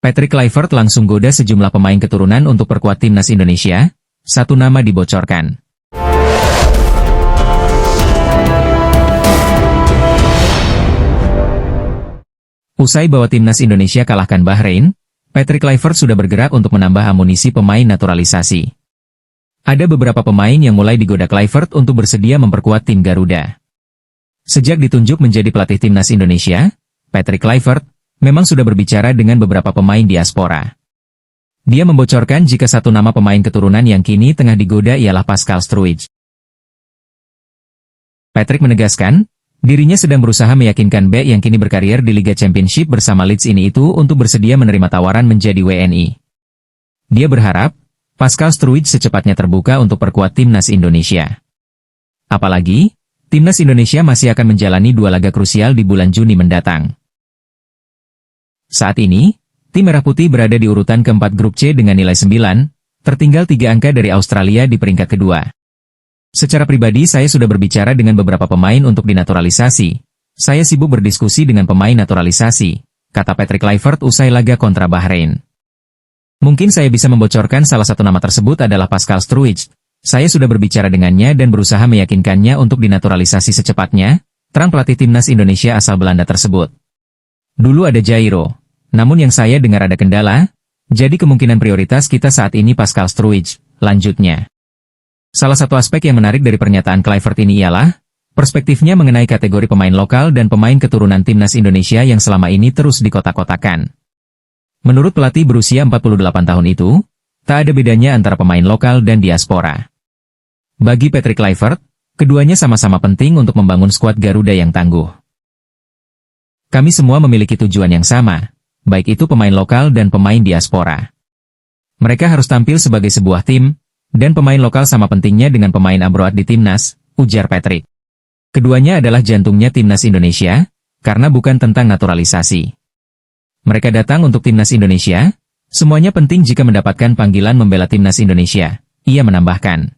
Patrick Kluivert langsung goda sejumlah pemain keturunan untuk perkuat timnas Indonesia. Satu nama dibocorkan. Usai bawa timnas Indonesia kalahkan Bahrain, Patrick Kluivert sudah bergerak untuk menambah amunisi pemain naturalisasi. Ada beberapa pemain yang mulai digoda Kluivert untuk bersedia memperkuat tim Garuda. Sejak ditunjuk menjadi pelatih timnas Indonesia, Patrick Kluivert memang sudah berbicara dengan beberapa pemain diaspora. Dia membocorkan jika satu nama pemain keturunan yang kini tengah digoda ialah Pascal Struijk. Patrick menegaskan, dirinya sedang berusaha meyakinkan bek yang kini berkarier di Liga Championship bersama Leeds ini itu untuk bersedia menerima tawaran menjadi WNI. Dia berharap, Pascal Struijk secepatnya terbuka untuk perkuat timnas Indonesia. Apalagi, timnas Indonesia masih akan menjalani 2 laga krusial di bulan Juni mendatang. Saat ini, tim Merah Putih berada di urutan keempat grup C dengan nilai 9, tertinggal 3 angka dari Australia di peringkat kedua. Secara pribadi saya sudah berbicara dengan beberapa pemain untuk dinaturalisasi. Saya sibuk berdiskusi dengan pemain naturalisasi, kata Patrick Kluivert usai laga kontra Bahrain. Mungkin saya bisa membocorkan salah satu nama tersebut adalah Pascal Struijk. Saya sudah berbicara dengannya dan berusaha meyakinkannya untuk dinaturalisasi secepatnya, terang pelatih timnas Indonesia asal Belanda tersebut. Dulu ada Jairo. Namun yang saya dengar ada kendala, jadi kemungkinan prioritas kita saat ini Pascal Struijk, lanjutnya. Salah satu aspek yang menarik dari pernyataan Kluivert ini ialah, perspektifnya mengenai kategori pemain lokal dan pemain keturunan timnas Indonesia yang selama ini terus dikotak-kotakan. Menurut pelatih berusia 48 tahun itu, tak ada bedanya antara pemain lokal dan diaspora. Bagi Patrick Kluivert, keduanya sama-sama penting untuk membangun skuad Garuda yang tangguh. Kami semua memiliki tujuan yang sama, baik itu pemain lokal dan pemain diaspora. Mereka harus tampil sebagai sebuah tim, dan pemain lokal sama pentingnya dengan pemain abroad di timnas, ujar Patrick. Keduanya adalah jantungnya timnas Indonesia, karena bukan tentang naturalisasi. Mereka datang untuk timnas Indonesia, semuanya penting jika mendapatkan panggilan membela timnas Indonesia, ia menambahkan.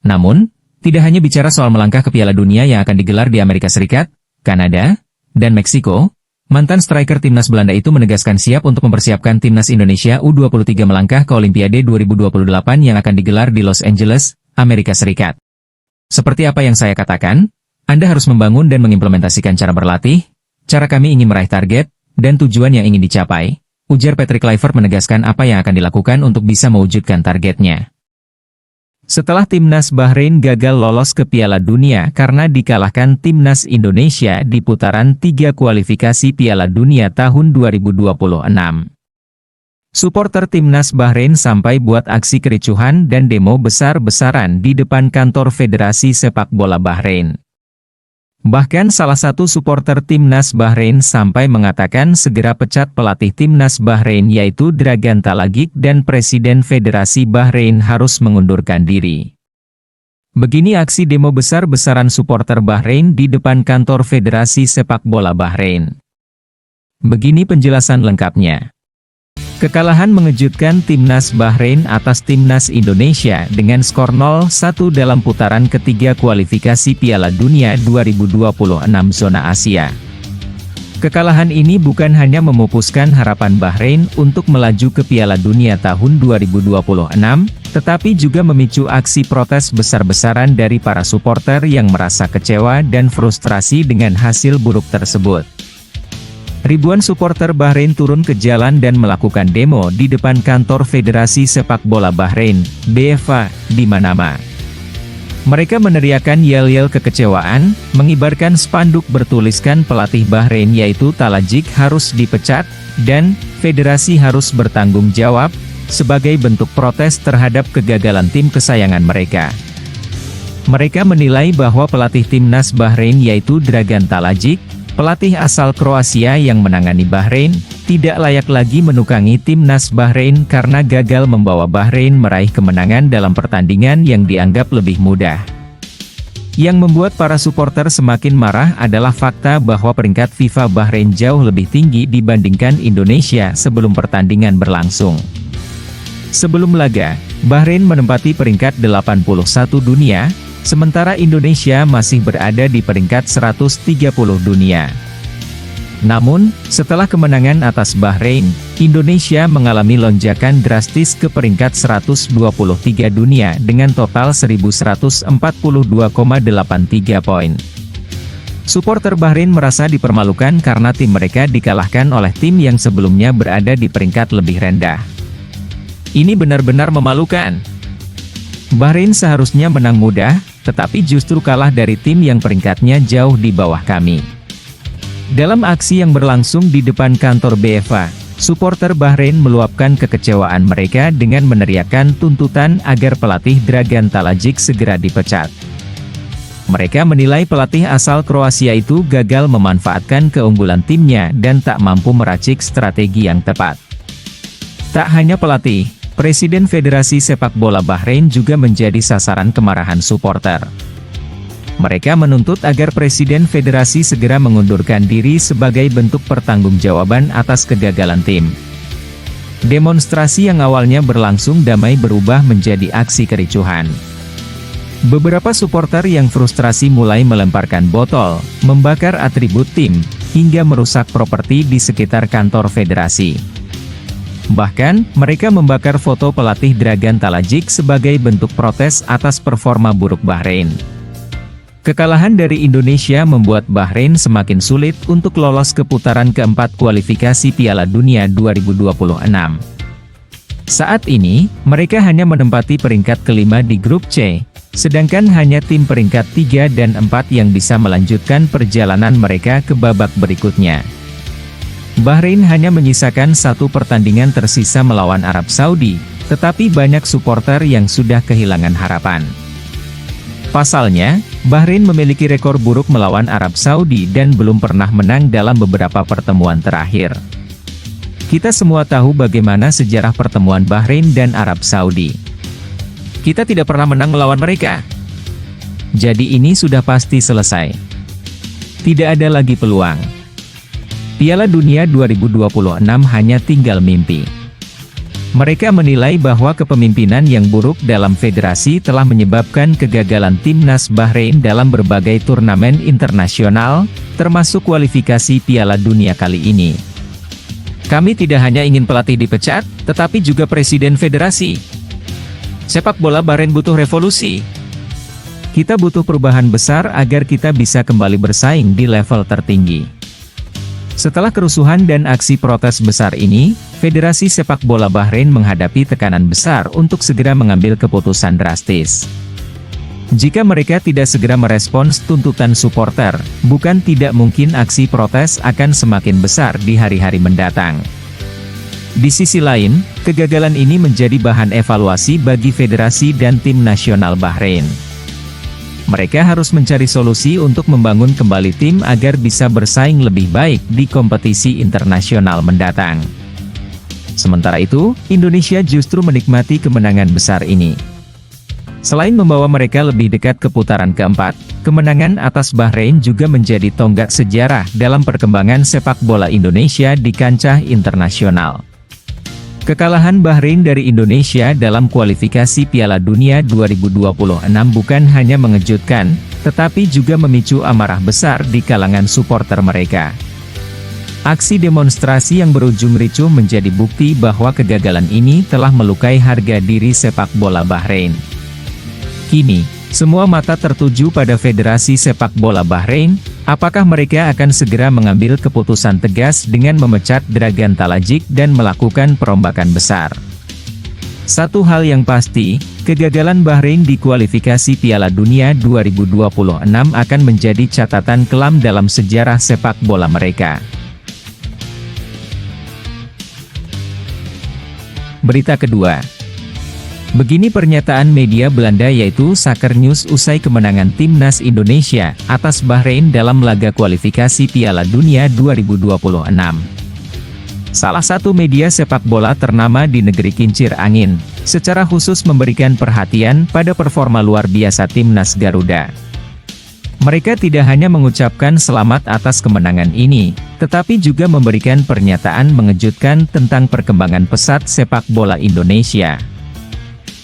Namun, tidak hanya bicara soal melangkah ke Piala Dunia yang akan digelar di Amerika Serikat, Kanada, dan Meksiko, mantan striker timnas Belanda itu menegaskan siap untuk mempersiapkan timnas Indonesia U23 melangkah ke Olimpiade 2028 yang akan digelar di Los Angeles, Amerika Serikat. Seperti apa yang saya katakan, Anda harus membangun dan mengimplementasikan cara berlatih, cara kami ingin meraih target, dan tujuan yang ingin dicapai, ujar Patrick Kluivert menegaskan apa yang akan dilakukan untuk bisa mewujudkan targetnya. Setelah timnas Bahrain gagal lolos ke Piala Dunia karena dikalahkan timnas Indonesia di putaran 3 kualifikasi Piala Dunia tahun 2026. Supporter timnas Bahrain sampai buat aksi kericuhan dan demo besar-besaran di depan kantor Federasi Sepak Bola Bahrain. Bahkan salah satu supporter timnas Bahrain sampai mengatakan segera pecat pelatih timnas Bahrain yaitu Dragan Talagik dan Presiden Federasi Bahrain harus mengundurkan diri. Begini aksi demo besar-besaran supporter Bahrain di depan kantor Federasi Sepak Bola Bahrain. Begini penjelasan lengkapnya. Kekalahan mengejutkan timnas Bahrain atas timnas Indonesia dengan skor 0-1 dalam putaran ketiga kualifikasi Piala Dunia 2026 zona Asia. Kekalahan ini bukan hanya memupuskan harapan Bahrain untuk melaju ke Piala Dunia tahun 2026, tetapi juga memicu aksi protes besar-besaran dari para supporter yang merasa kecewa dan frustrasi dengan hasil buruk tersebut. Ribuan supporter Bahrain turun ke jalan dan melakukan demo di depan kantor Federasi Sepak Bola Bahrain, BFA, di Manama. Mereka meneriakkan yel-yel kekecewaan, mengibarkan spanduk bertuliskan pelatih Bahrain yaitu Talagik harus dipecat, dan federasi harus bertanggung jawab, sebagai bentuk protes terhadap kegagalan tim kesayangan mereka. Mereka menilai bahwa pelatih timnas Bahrain yaitu Dragan Talagik, pelatih asal Kroasia yang menangani Bahrain, tidak layak lagi menukangi timnas Bahrain karena gagal membawa Bahrain meraih kemenangan dalam pertandingan yang dianggap lebih mudah. Yang membuat para supporter semakin marah adalah fakta bahwa peringkat FIFA Bahrain jauh lebih tinggi dibandingkan Indonesia sebelum pertandingan berlangsung. Sebelum laga, Bahrain menempati peringkat 81 dunia, sementara Indonesia masih berada di peringkat 130 dunia. Namun, setelah kemenangan atas Bahrain, Indonesia mengalami lonjakan drastis ke peringkat 123 dunia dengan total 1.142,83 poin. Suporter Bahrain merasa dipermalukan karena tim mereka dikalahkan oleh tim yang sebelumnya berada di peringkat lebih rendah. Ini benar-benar memalukan. Bahrain seharusnya menang mudah, tetapi justru kalah dari tim yang peringkatnya jauh di bawah kami. Dalam aksi yang berlangsung di depan kantor BFA, suporter Bahrain meluapkan kekecewaan mereka dengan meneriakkan tuntutan agar pelatih Dragan Talajic segera dipecat. Mereka menilai pelatih asal Kroasia itu gagal memanfaatkan keunggulan timnya dan tak mampu meracik strategi yang tepat. Tak hanya pelatih, Presiden Federasi Sepak Bola Bahrain juga menjadi sasaran kemarahan suporter. Mereka menuntut agar Presiden Federasi segera mengundurkan diri sebagai bentuk pertanggungjawaban atas kegagalan tim. Demonstrasi yang awalnya berlangsung damai berubah menjadi aksi kericuhan. Beberapa suporter yang frustrasi mulai melemparkan botol, membakar atribut tim, hingga merusak properti di sekitar kantor federasi. Bahkan, mereka membakar foto pelatih Dragan Talajic sebagai bentuk protes atas performa buruk Bahrain. Kekalahan dari Indonesia membuat Bahrain semakin sulit untuk lolos ke putaran keempat kualifikasi Piala Dunia 2026. Saat ini, mereka hanya menempati peringkat kelima di grup C, sedangkan hanya tim peringkat 3 dan 4 yang bisa melanjutkan perjalanan mereka ke babak berikutnya. Bahrain hanya menyisakan satu pertandingan tersisa melawan Arab Saudi, tetapi banyak suporter yang sudah kehilangan harapan. Pasalnya, Bahrain memiliki rekor buruk melawan Arab Saudi dan belum pernah menang dalam beberapa pertemuan terakhir. Kita semua tahu bagaimana sejarah pertemuan Bahrain dan Arab Saudi. Kita tidak pernah menang melawan mereka. Jadi ini sudah pasti selesai. Tidak ada lagi peluang. Piala Dunia 2026 hanya tinggal mimpi. Mereka menilai bahwa kepemimpinan yang buruk dalam federasi telah menyebabkan kegagalan timnas Bahrain dalam berbagai turnamen internasional, termasuk kualifikasi Piala Dunia kali ini. Kami tidak hanya ingin pelatih dipecat, tetapi juga presiden federasi. Sepak bola Bahrain butuh revolusi. Kita butuh perubahan besar agar kita bisa kembali bersaing di level tertinggi. Setelah kerusuhan dan aksi protes besar ini, Federasi Sepak Bola Bahrain menghadapi tekanan besar untuk segera mengambil keputusan drastis. Jika mereka tidak segera merespons tuntutan suporter, bukan tidak mungkin aksi protes akan semakin besar di hari-hari mendatang. Di sisi lain, kegagalan ini menjadi bahan evaluasi bagi federasi dan tim nasional Bahrain. Mereka harus mencari solusi untuk membangun kembali tim agar bisa bersaing lebih baik di kompetisi internasional mendatang. Sementara itu, Indonesia justru menikmati kemenangan besar ini. Selain membawa mereka lebih dekat ke putaran keempat, kemenangan atas Bahrain juga menjadi tonggak sejarah dalam perkembangan sepak bola Indonesia di kancah internasional. Kekalahan Bahrain dari Indonesia dalam kualifikasi Piala Dunia 2026 bukan hanya mengejutkan, tetapi juga memicu amarah besar di kalangan suporter mereka. Aksi demonstrasi yang berujung ricuh menjadi bukti bahwa kegagalan ini telah melukai harga diri sepak bola Bahrain. Kini, semua mata tertuju pada Federasi Sepak Bola Bahrain. Apakah mereka akan segera mengambil keputusan tegas dengan memecat Dragan Talajic dan melakukan perombakan besar? Satu hal yang pasti, kegagalan Bahrain di kualifikasi Piala Dunia 2026 akan menjadi catatan kelam dalam sejarah sepak bola mereka. Berita kedua. Begini pernyataan media Belanda yaitu Soccer News usai kemenangan timnas Indonesia atas Bahrain dalam laga kualifikasi Piala Dunia 2026. Salah satu media sepak bola ternama di negeri kincir angin, secara khusus memberikan perhatian pada performa luar biasa timnas Garuda. Mereka tidak hanya mengucapkan selamat atas kemenangan ini, tetapi juga memberikan pernyataan mengejutkan tentang perkembangan pesat sepak bola Indonesia.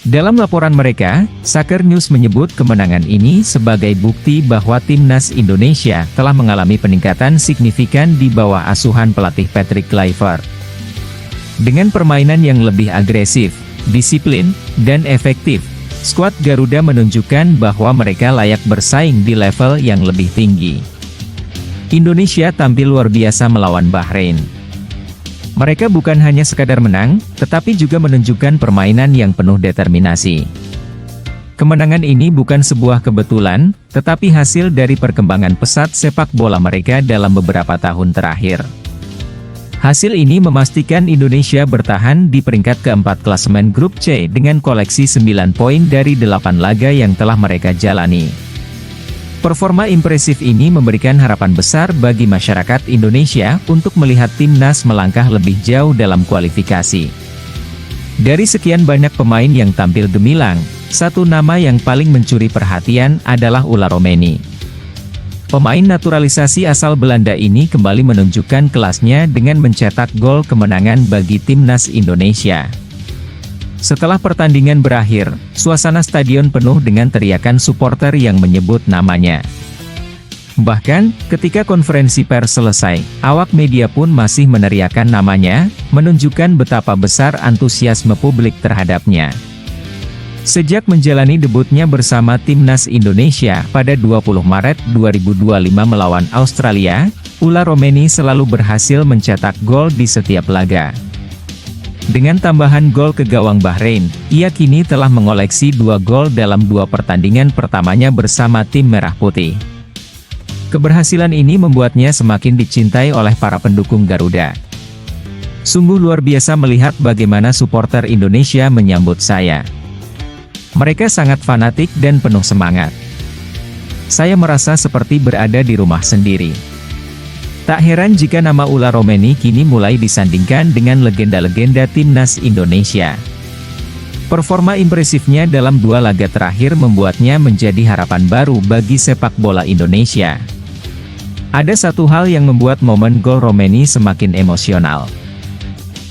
Dalam laporan mereka, Soccer News menyebut kemenangan ini sebagai bukti bahwa timnas Indonesia telah mengalami peningkatan signifikan di bawah asuhan pelatih Patrick Kluivert. Dengan permainan yang lebih agresif, disiplin, dan efektif, skuad Garuda menunjukkan bahwa mereka layak bersaing di level yang lebih tinggi. Indonesia tampil luar biasa melawan Bahrain. Mereka bukan hanya sekadar menang, tetapi juga menunjukkan permainan yang penuh determinasi. Kemenangan ini bukan sebuah kebetulan, tetapi hasil dari perkembangan pesat sepak bola mereka dalam beberapa tahun terakhir. Hasil ini memastikan Indonesia bertahan di peringkat keempat klasemen grup C dengan koleksi 9 poin dari 8 laga yang telah mereka jalani. Performa impresif ini memberikan harapan besar bagi masyarakat Indonesia untuk melihat timnas melangkah lebih jauh dalam kualifikasi. Dari sekian banyak pemain yang tampil gemilang, satu nama yang paling mencuri perhatian adalah Ola Romeni. Pemain naturalisasi asal Belanda ini kembali menunjukkan kelasnya dengan mencetak gol kemenangan bagi timnas Indonesia. Setelah pertandingan berakhir, suasana stadion penuh dengan teriakan supporter yang menyebut namanya. Bahkan, ketika konferensi pers selesai, awak media pun masih meneriakan namanya, menunjukkan betapa besar antusiasme publik terhadapnya. Sejak menjalani debutnya bersama timnas Indonesia pada 20 Maret 2025 melawan Australia, Ola Romeni selalu berhasil mencetak gol di setiap laga. Dengan tambahan gol ke gawang Bahrain, ia kini telah mengoleksi 2 gol dalam 2 pertandingan pertamanya bersama tim Merah Putih. Keberhasilan ini membuatnya semakin dicintai oleh para pendukung Garuda. Sungguh luar biasa melihat bagaimana supporter Indonesia menyambut saya. Mereka sangat fanatik dan penuh semangat. Saya merasa seperti berada di rumah sendiri. Tak heran jika nama Ola Romeni kini mulai disandingkan dengan legenda-legenda timnas Indonesia. Performa impresifnya dalam 2 laga terakhir membuatnya menjadi harapan baru bagi sepak bola Indonesia. Ada satu hal yang membuat momen gol Romeni semakin emosional.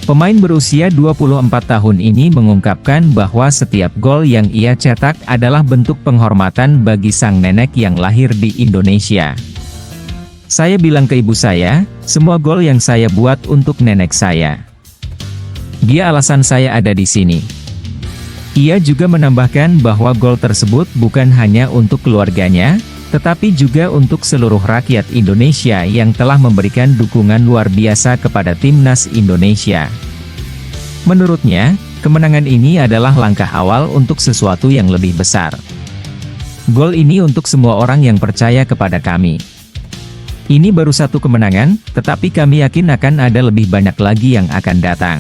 Pemain berusia 24 tahun ini mengungkapkan bahwa setiap gol yang ia cetak adalah bentuk penghormatan bagi sang nenek yang lahir di Indonesia. Saya bilang ke ibu saya, semua gol yang saya buat untuk nenek saya. Dia alasan saya ada di sini. Ia juga menambahkan bahwa gol tersebut bukan hanya untuk keluarganya, tetapi juga untuk seluruh rakyat Indonesia yang telah memberikan dukungan luar biasa kepada timnas Indonesia. Menurutnya, kemenangan ini adalah langkah awal untuk sesuatu yang lebih besar. Gol ini untuk semua orang yang percaya kepada kami. Ini baru satu kemenangan, tetapi kami yakin akan ada lebih banyak lagi yang akan datang.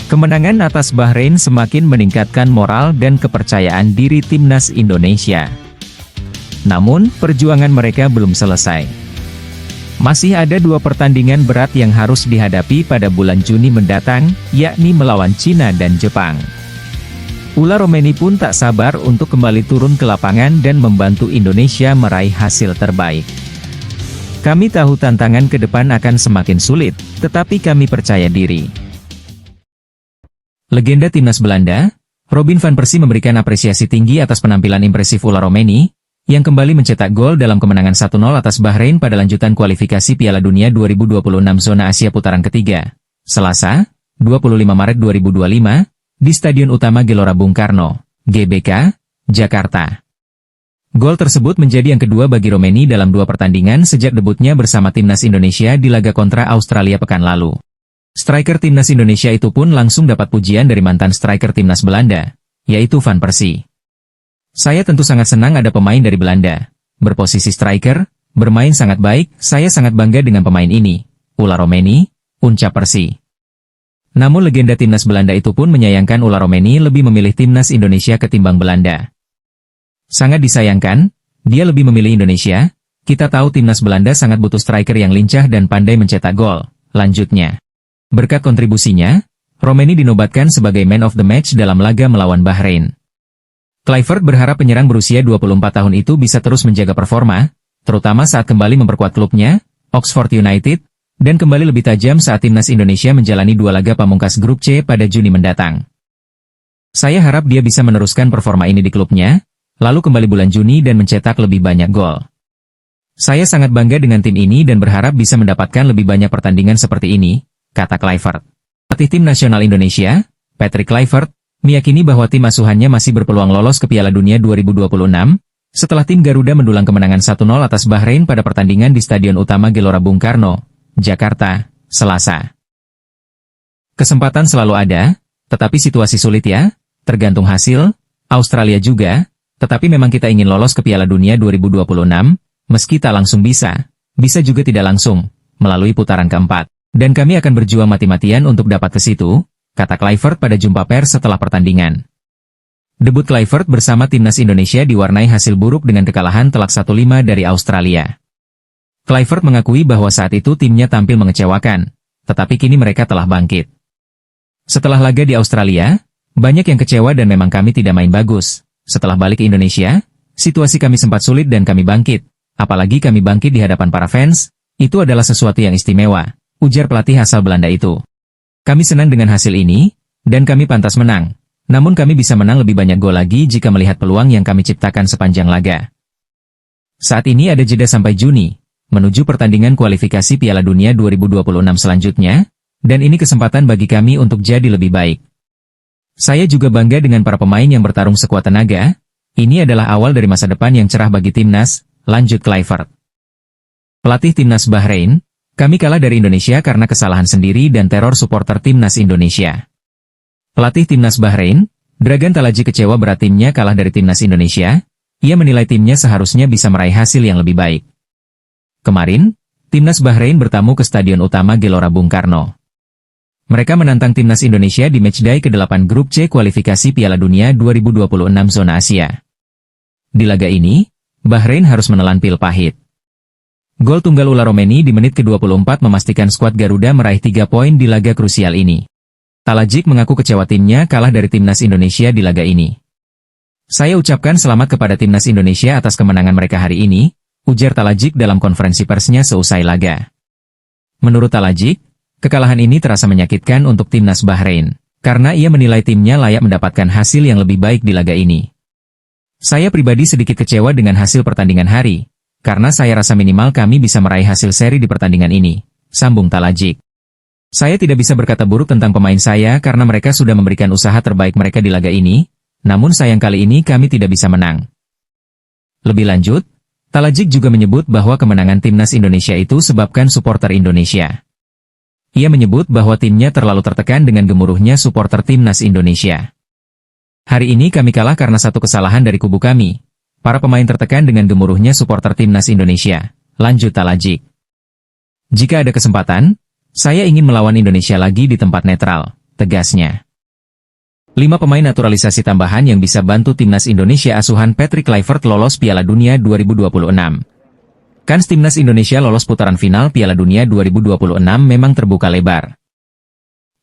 Kemenangan atas Bahrain semakin meningkatkan moral dan kepercayaan diri timnas Indonesia. Namun, perjuangan mereka belum selesai. Masih ada 2 pertandingan berat yang harus dihadapi pada bulan Juni mendatang, yakni melawan Cina dan Jepang. Ola Romeni pun tak sabar untuk kembali turun ke lapangan dan membantu Indonesia meraih hasil terbaik. Kami tahu tantangan ke depan akan semakin sulit, tetapi kami percaya diri. Legenda timnas Belanda, Robin van Persie memberikan apresiasi tinggi atas penampilan impresif Ola Romeni, yang kembali mencetak gol dalam kemenangan 1-0 atas Bahrain pada lanjutan kualifikasi Piala Dunia 2026 zona Asia putaran ketiga, Selasa, 25 Maret 2025, di Stadion Utama Gelora Bung Karno, GBK, Jakarta. Gol tersebut menjadi yang kedua bagi Romeni dalam 2 pertandingan sejak debutnya bersama timnas Indonesia di laga kontra Australia pekan lalu. Striker timnas Indonesia itu pun langsung dapat pujian dari mantan striker timnas Belanda, yaitu Van Persie. Saya tentu sangat senang ada pemain dari Belanda. Berposisi striker, bermain sangat baik, saya sangat bangga dengan pemain ini. Ola Romeni, ucap Persie. Namun legenda timnas Belanda itu pun menyayangkan Ola Romeni lebih memilih timnas Indonesia ketimbang Belanda. Sangat disayangkan, dia lebih memilih Indonesia. Kita tahu timnas Belanda sangat butuh striker yang lincah dan pandai mencetak gol, lanjutnya. Berkat kontribusinya, Romeni dinobatkan sebagai Man of the Match dalam laga melawan Bahrain. Kluivert berharap penyerang berusia 24 tahun itu bisa terus menjaga performa, terutama saat kembali memperkuat klubnya, Oxford United, dan kembali lebih tajam saat timnas Indonesia menjalani 2 laga pamungkas grup C pada Juni mendatang. Saya harap dia bisa meneruskan performa ini di klubnya, lalu kembali bulan Juni dan mencetak lebih banyak gol. Saya sangat bangga dengan tim ini dan berharap bisa mendapatkan lebih banyak pertandingan seperti ini, kata Kluivert. Pelatih tim nasional Indonesia, Patrick Kluivert, meyakini bahwa tim asuhannya masih berpeluang lolos ke Piala Dunia 2026, setelah tim Garuda mendulang kemenangan 1-0 atas Bahrain pada pertandingan di Stadion Utama Gelora Bung Karno, Jakarta, Selasa. Kesempatan selalu ada, tetapi situasi sulit ya, tergantung hasil, Australia juga, tetapi memang kita ingin lolos ke Piala Dunia 2026, meski tak langsung bisa juga tidak langsung, melalui putaran keempat. Dan kami akan berjuang mati-matian untuk dapat ke situ, kata Kluivert pada jumpa pers setelah pertandingan. Debut Kluivert bersama timnas Indonesia diwarnai hasil buruk dengan kekalahan telak 1-5 dari Australia. Kluivert mengakui bahwa saat itu timnya tampil mengecewakan, tetapi kini mereka telah bangkit. Setelah laga di Australia, banyak yang kecewa dan memang kami tidak main bagus. Setelah balik ke Indonesia, situasi kami sempat sulit dan kami bangkit. Apalagi kami bangkit di hadapan para fans, itu adalah sesuatu yang istimewa, ujar pelatih asal Belanda itu. Kami senang dengan hasil ini, dan kami pantas menang. Namun kami bisa menang lebih banyak gol lagi jika melihat peluang yang kami ciptakan sepanjang laga. Saat ini ada jeda sampai Juni, menuju pertandingan kualifikasi Piala Dunia 2026 selanjutnya, dan ini kesempatan bagi kami untuk jadi lebih baik. Saya juga bangga dengan para pemain yang bertarung sekuat tenaga, ini adalah awal dari masa depan yang cerah bagi timnas, lanjut Kluivert. Pelatih timnas Bahrain, kami kalah dari Indonesia karena kesalahan sendiri dan teror supporter timnas Indonesia. Pelatih timnas Bahrain, Dragan Talaji kecewa berat timnya kalah dari timnas Indonesia, ia menilai timnya seharusnya bisa meraih hasil yang lebih baik. Kemarin, timnas Bahrain bertamu ke Stadion Utama Gelora Bung Karno. Mereka menantang timnas Indonesia di matchday ke-8 Grup C kualifikasi Piala Dunia 2026 zona Asia. Di laga ini, Bahrain harus menelan pil pahit. Gol tunggal Ula Romeni di menit ke-24 memastikan skuad Garuda meraih 3 poin di laga krusial ini. Talajic mengaku kecewa timnya kalah dari timnas Indonesia di laga ini. Saya ucapkan selamat kepada timnas Indonesia atas kemenangan mereka hari ini, ujar Talajic dalam konferensi persnya seusai laga. Menurut Talajic, kekalahan ini terasa menyakitkan untuk timnas Bahrain, karena ia menilai timnya layak mendapatkan hasil yang lebih baik di laga ini. Saya pribadi sedikit kecewa dengan hasil pertandingan hari, karena saya rasa minimal kami bisa meraih hasil seri di pertandingan ini, sambung Talajic. Saya tidak bisa berkata buruk tentang pemain saya karena mereka sudah memberikan usaha terbaik mereka di laga ini, namun sayang kali ini kami tidak bisa menang. Lebih lanjut, Talajic juga menyebut bahwa kemenangan timnas Indonesia itu sebabkan supporter Indonesia. Ia menyebut bahwa timnya terlalu tertekan dengan gemuruhnya supporter timnas Indonesia. Hari ini kami kalah karena satu kesalahan dari kubu kami. Para pemain tertekan dengan gemuruhnya supporter timnas Indonesia, lanjut Talajic. Jika ada kesempatan, saya ingin melawan Indonesia lagi di tempat netral, tegasnya. 5 pemain naturalisasi tambahan yang bisa bantu timnas Indonesia asuhan Patrick Kluivert lolos Piala Dunia 2026. Kans timnas Indonesia lolos putaran final Piala Dunia 2026 memang terbuka lebar.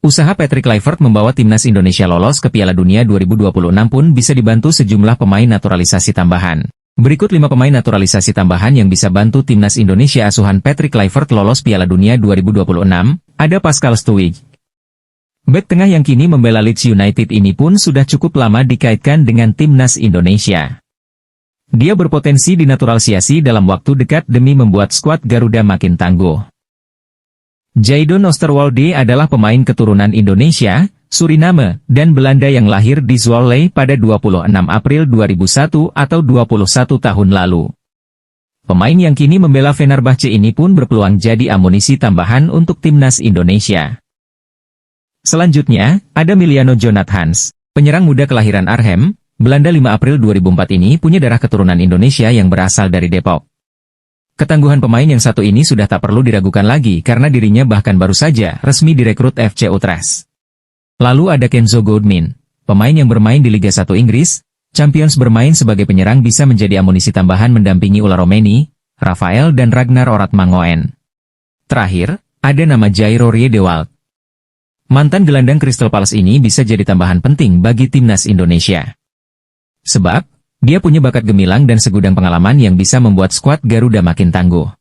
Usaha Patrick Kluivert membawa timnas Indonesia lolos ke Piala Dunia 2026 pun bisa dibantu sejumlah pemain naturalisasi tambahan. Berikut 5 pemain naturalisasi tambahan yang bisa bantu timnas Indonesia asuhan Patrick Kluivert lolos Piala Dunia 2026, ada Pascal Stuijk. Bek tengah yang kini membela Leeds United ini pun sudah cukup lama dikaitkan dengan timnas Indonesia. Dia berpotensi dinaturalisasi dalam waktu dekat demi membuat skuad Garuda makin tangguh. Jadon Oosterwolde adalah pemain keturunan Indonesia, Suriname, dan Belanda yang lahir di Zwolle pada 26 April 2001 atau 21 tahun lalu. Pemain yang kini membela Fenerbahce ini pun berpeluang jadi amunisi tambahan untuk timnas Indonesia. Selanjutnya, ada Miliano Jonathans, penyerang muda kelahiran Arnhem, Belanda 5 April 2004 ini punya darah keturunan Indonesia yang berasal dari Depok. Ketangguhan pemain yang satu ini sudah tak perlu diragukan lagi karena dirinya bahkan baru saja resmi direkrut FC Utrecht. Lalu ada Kenzo Goodmin, pemain yang bermain di Liga 1 Inggris, Champions bermain sebagai penyerang bisa menjadi amunisi tambahan mendampingi Ula Romeni, Rafael dan Ragnar Oratmangoen. Terakhir, ada nama Jairo Riedewald. Mantan gelandang Crystal Palace ini bisa jadi tambahan penting bagi timnas Indonesia. Sebab, dia punya bakat gemilang dan segudang pengalaman yang bisa membuat skuad Garuda makin tangguh.